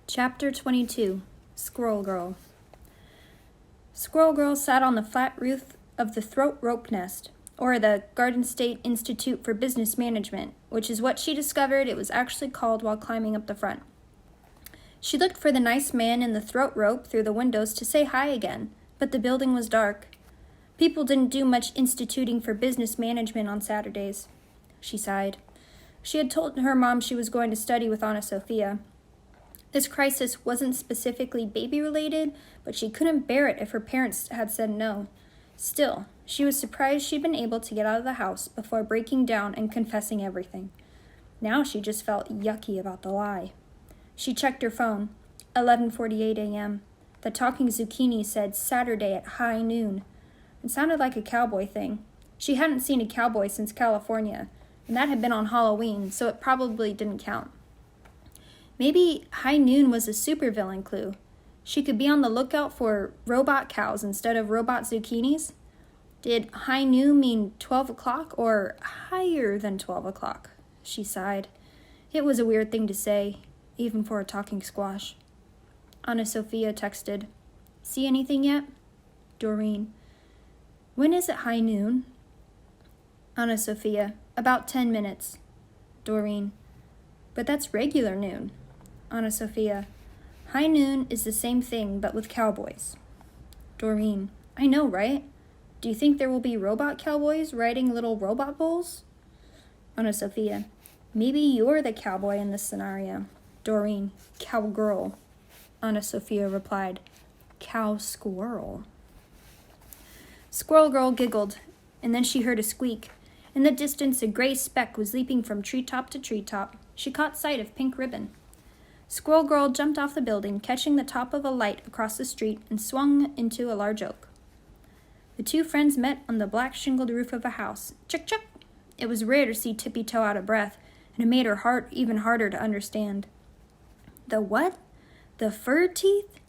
Chapter 22, Squirrel Girl. Squirrel Girl sat on the flat roof of the Throat Rope Nest, or the Garden State Institute for Business Management, which is what she discovered it was actually called while climbing up the front. She looked for the nice man in the throat rope through the windows to say hi again, but the building was dark. People didn't do much instituting for business management on Saturdays. She sighed. She had told her mom she was going to study with Anna Sophia. This crisis wasn't specifically baby-related, but she couldn't bear it if her parents had said no. Still, she was surprised she'd been able to get out of the house before breaking down and confessing everything. Now she just felt yucky about the lie. She checked her phone. 11:48 a.m. The talking zucchini said Saturday at high noon. It sounded like a cowboy thing. She hadn't seen a cowboy since California, and that had been on Halloween, so it probably didn't count. Maybe high noon was a supervillain clue. She could be on the lookout for robot cows instead of robot zucchinis. Did high noon mean 12 o'clock or higher than 12 o'clock? She sighed. It was a weird thing to say, even for a talking squash. Anna Sophia texted, "See anything yet?" Doreen, "When is it high noon?" Anna Sophia, "About 10 minutes. Doreen, "But that's regular noon." Anna Sophia, "High noon is the same thing, but with cowboys." Doreen, "I know, right? Do you think there will be robot cowboys riding little robot bulls?" Anna Sophia, "Maybe you're the cowboy in this scenario." Doreen, "Cowgirl." Anna Sophia replied, "Cow squirrel." Squirrel Girl giggled, and then she heard a squeak. In the distance, a gray speck was leaping from treetop to treetop. She caught sight of pink ribbon. Squirrel Girl jumped off the building, catching the top of a light across the street, and swung into a large oak. The two friends met on the black shingled roof of a house. Chuck-chuck! It was rare to see Tippy Toe out of breath, and it made her heart even harder to understand. The what? The fur teeth?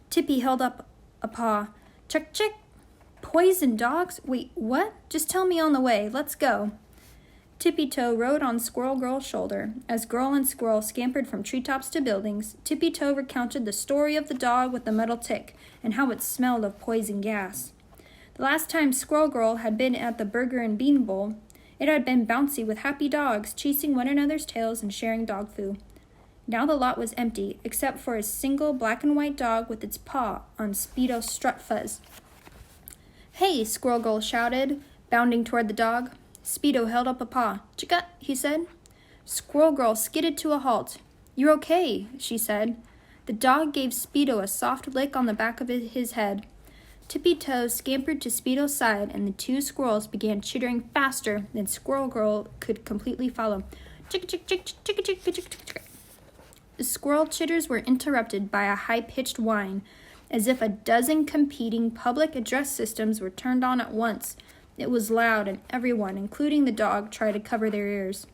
Tippy held up a paw. Chuck-chuck! Poison dogs? Wait, what? Just tell me on the way. Let's go. Tippy Toe rode on Squirrel Girl's shoulder. As Girl and Squirrel scampered from treetops to buildings, Tippy Toe recounted the story of the dog with the metal tick and how it smelled of poison gas. The last time Squirrel Girl had been at the Burger and Bean Bowl, it had been bouncy with happy dogs chasing one another's tails and sharing dog food. Now the lot was empty, except for a single black and white dog with its paw on Speedo's strut fuzz. "Hey!" Squirrel Girl shouted, bounding toward the dog. Speedo held up a paw. "Chicka," he said. Squirrel Girl skidded to a halt. "You're okay," she said. The dog gave Speedo a soft lick on the back of his head. Tippy Toe scampered to Speedo's side, and the two squirrels began chittering faster than Squirrel Girl could completely follow. Chicka, chicka, chicka, chicka, chicka, chicka, chicka. The squirrel chitters were interrupted by a high-pitched whine, as if a dozen competing public address systems were turned on at once. It was loud, and everyone, including the dog, tried to cover their ears.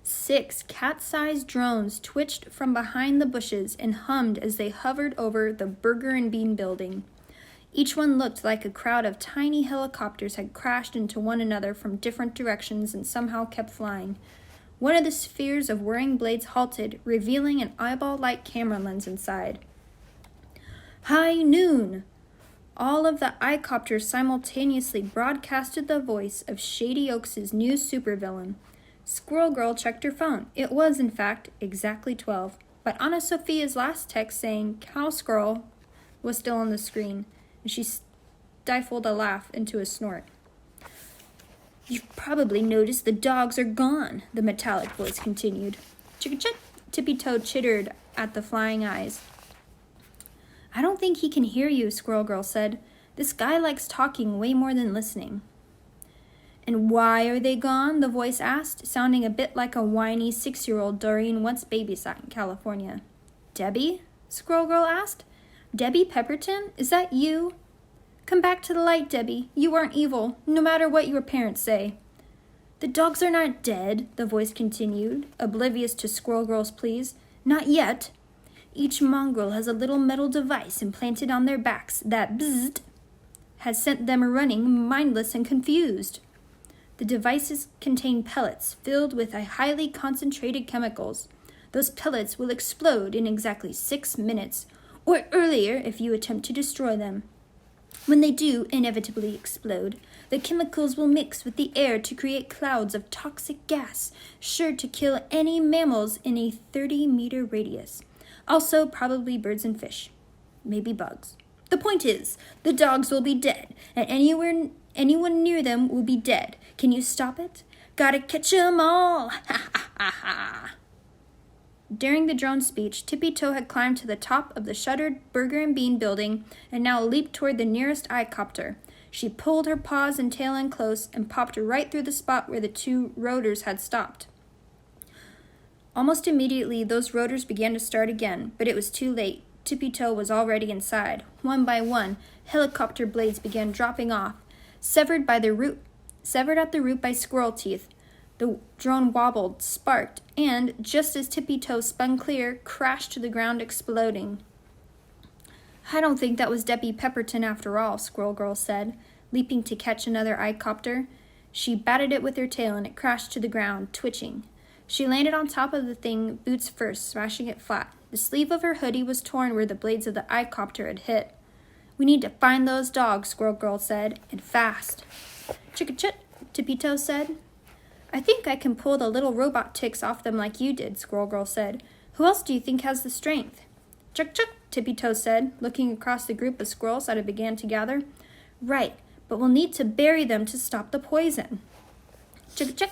6 cat-sized drones twitched from behind the bushes and hummed as they hovered over the Burger and Bean building. Each one looked like a crowd of tiny helicopters had crashed into one another from different directions and somehow kept flying. One of the spheres of whirring blades halted, revealing an eyeball-like camera lens inside. "High noon!" All of the eye-copters simultaneously broadcasted the voice of Shady Oaks' new supervillain. Squirrel Girl checked her phone. It was, in fact, exactly 12. But Anna Sophia's last text saying "Cow Squirrel" was still on the screen, and she stifled a laugh into a snort. "You've probably noticed the dogs are gone," the metallic voice continued. "Chicka-chick!" Tippy Toe chittered at the flying eyes. "I don't think he can hear you," Squirrel Girl said. "This guy likes talking way more than listening." "And why are they gone?" the voice asked, sounding a bit like a whiny 6-year-old Doreen once babysat in California. "Debbie?" Squirrel Girl asked. "Debbie Pepperton? Is that you? Come back to the light, Debbie. You aren't evil, no matter what your parents say." "The dogs are not dead," the voice continued, oblivious to Squirrel Girl's pleas. "Not yet. Each mongrel has a little metal device implanted on their backs that bzzzt has sent them running mindless and confused. The devices contain pellets filled with highly concentrated chemicals. Those pellets will explode in exactly 6 minutes, or earlier if you attempt to destroy them. When they do inevitably explode, the chemicals will mix with the air to create clouds of toxic gas, sure to kill any mammals in a 30-meter radius. Also, probably birds and fish. Maybe bugs. The point is, the dogs will be dead, and anyone near them will be dead. Can you stop it? Gotta catch 'em all! Ha ha ha ha! During the drone speech, Tippy Toe had climbed to the top of the shuttered Burger and Bean building and now leaped toward the nearest eye-copter. She pulled her paws and tail in close and popped right through the spot where the 2 rotors had stopped. Almost immediately, those rotors began to start again, but it was too late. Tippy Toe was already inside. One by one, helicopter blades began dropping off, severed at the root by squirrel teeth. The drone wobbled, sparked, and, just as Tippy Toe spun clear, crashed to the ground, exploding. I don't think that was Debbie Pepperton after all, Squirrel Girl said, leaping to catch another eye-copter. She batted it with her tail, and it crashed to the ground, twitching. She landed on top of the thing, boots first, smashing it flat. The sleeve of her hoodie was torn where the blades of the eye-copter had hit. We need to find those dogs, Squirrel Girl said, and fast. Chicka-chit, Tippy Toe said. I think I can pull the little robot ticks off them like you did, Squirrel Girl said. Who else do you think has the strength? Chuck-chuck, Tippy Toe said, looking across the group of squirrels that had began to gather. Right, but we'll need to bury them to stop the poison. Chuck-chuck.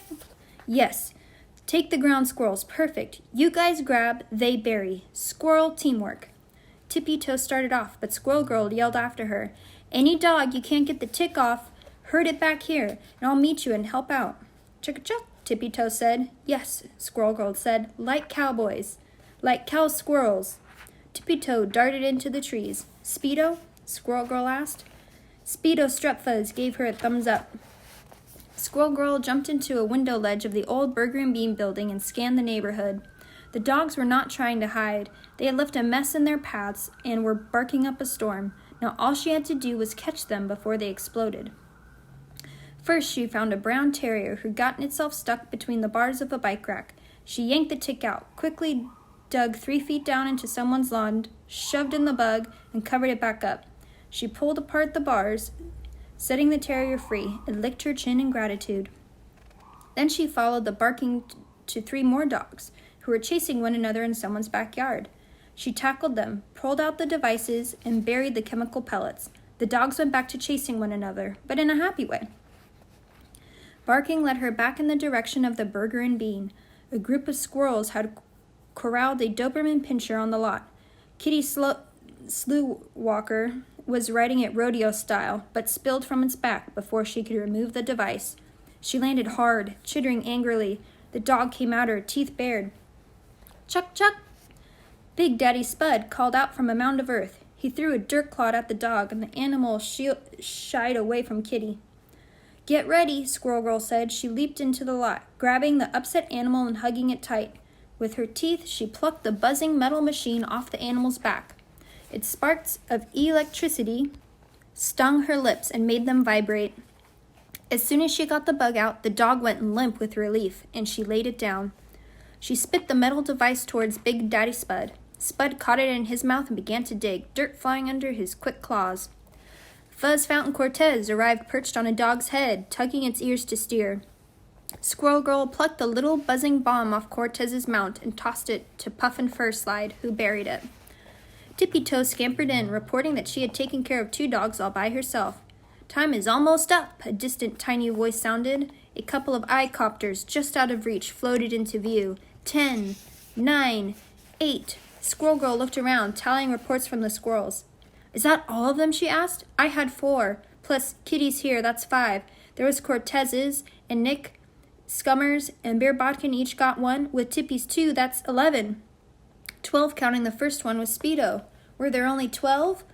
Yes. Take the ground squirrels. Perfect. You guys grab, they bury. Squirrel teamwork. Tippy Toe started off, but Squirrel Girl yelled after her. Any dog you can't get the tick off, herd it back here, and I'll meet you and help out. Chuck-chuck, Tippy Toe said. Yes, Squirrel Girl said. Like cowboys. Like cow squirrels. Tippy Toe darted into the trees. Speedo? Squirrel Girl asked. Speedo Strutfuzz gave her a thumbs up. Squirrel Girl jumped into a window ledge of the old Burger and Bean building and scanned the neighborhood. The dogs were not trying to hide. They had left a mess in their paths and were barking up a storm. Now all she had to do was catch them before they exploded. First, she found a brown terrier who'd gotten itself stuck between the bars of a bike rack. She yanked the tick out, quickly dug 3 feet down into someone's lawn, shoved in the bug, and covered it back up. She pulled apart the bars, setting the terrier free, and licked her chin in gratitude. Then she followed the barking to 3 more dogs, who were chasing one another in someone's backyard. She tackled them, pulled out the devices, and buried the chemical pellets. The dogs went back to chasing one another, but in a happy way. Barking led her back in the direction of the Burger and Bean. A group of squirrels had corralled a Doberman Pinscher on the lot. Kitty Slew Walker was riding it rodeo style, but spilled from its back before she could remove the device. She landed hard, chittering angrily. The dog came at her, teeth bared. Chuck, Chuck! Big Daddy Spud called out from a mound of earth. He threw a dirt clod at the dog, and the animal shied away from Kitty. Get ready, Squirrel Girl said. She leaped into the lot, grabbing the upset animal and hugging it tight. With her teeth, she plucked the buzzing metal machine off the animal's back. Its sparks of electricity stung her lips and made them vibrate. As soon as she got the bug out, the dog went limp with relief, and she laid it down. She spit the metal device towards Big Daddy Spud. Spud caught it in his mouth and began to dig, dirt flying under his quick claws. Fuzz Fountain Cortez arrived perched on a dog's head, tugging its ears to steer. Squirrel Girl plucked the little buzzing bomb off Cortez's mount and tossed it to Puffin Furslide, who buried it. Tippy Toe scampered in, reporting that she had taken care of 2 dogs all by herself. Time is almost up, a distant tiny voice sounded. A couple of eye-copters just out of reach floated into view. 10, 9, 8. Squirrel Girl looked around, tallying reports from the squirrels. Is that all of them, she asked. I had 4. Plus Kitty's here, that's 5. There was Cortez's, and Nick, Scummers, and Bear Bodkin each got 1. With Tippy's 2, that's 11. 12 counting the first one was Speedo. Were there only 12?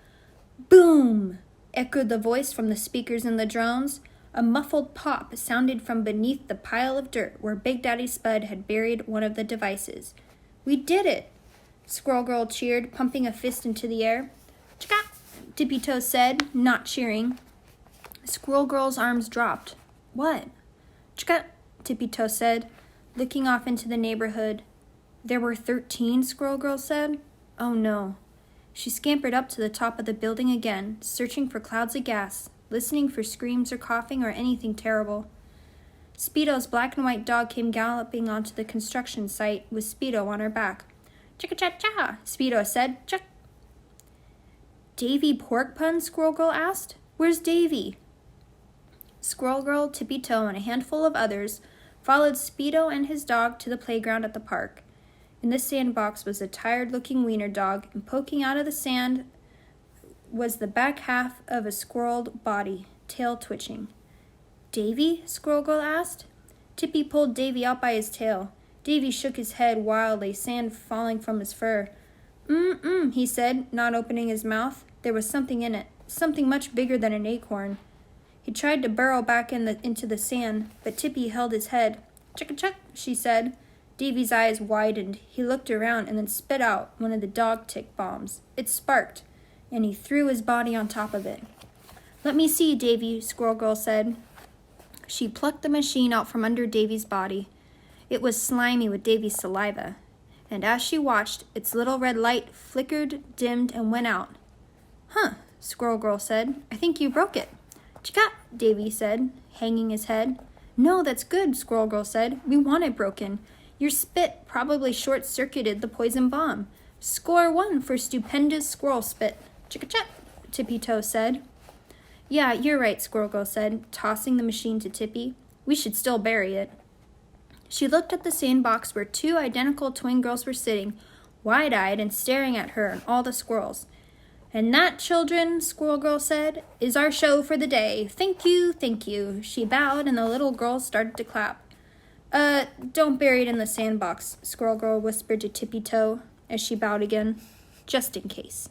Boom! Echoed the voice from the speakers in the drones. A muffled pop sounded from beneath the pile of dirt where Big Daddy Spud had buried one of the devices. We did it! Squirrel Girl cheered, pumping a fist into the air. Chicka! Tippy Toe said, not cheering. Squirrel Girl's arms dropped. What? Chicka! Tippy Toe said, looking off into the neighborhood. There were 13, Squirrel Girl said. Oh no. She scampered up to the top of the building again, searching for clouds of gas, listening for screams or coughing or anything terrible. Speedo's black and white dog came galloping onto the construction site with Speedo on her back. Chicka-cha-cha, Speedo said. Chuck. Davy Pork Pun? Squirrel Girl asked. Where's Davy? Squirrel Girl, Tippy Toe, and a handful of others followed Speedo and his dog to the playground at the park. In the sandbox was a tired-looking wiener dog, and poking out of the sand was the back half of a squirreled body, tail twitching. Davy? Squirrel Girl asked. Tippy pulled Davy out by his tail. Davy shook his head wildly, sand falling from his fur. He said, not opening his mouth. There was something in it, something much bigger than an acorn. He tried to burrow back into the sand, but Tippy held his head. Chuck-a-chuck, she said. Davy's eyes widened. He looked around and then spit out one of the dog tick bombs. It sparked, and he threw his body on top of it. Let me see, Davy, Squirrel Girl said. She plucked the machine out from under Davy's body. It was slimy with Davy's saliva, and as she watched, its little red light flickered, dimmed, and went out. Huh, Squirrel Girl said. I think you broke it. Chicka, Davy said, hanging his head. No, that's good, Squirrel Girl said. We want it broken. Your spit probably short-circuited the poison bomb. Score 1 for stupendous squirrel spit. Chicka-chuck, Tippy Toe said. Yeah, you're right, Squirrel Girl said, tossing the machine to Tippy. We should still bury it. She looked at the sandbox where 2 identical twin girls were sitting, wide-eyed and staring at her and all the squirrels. And that, children, Squirrel Girl said, is our show for the day. Thank you, thank you. She bowed and the little girls started to clap. Don't bury it in the sandbox, Squirrel Girl whispered to Tippy Toe as she bowed again, just in case.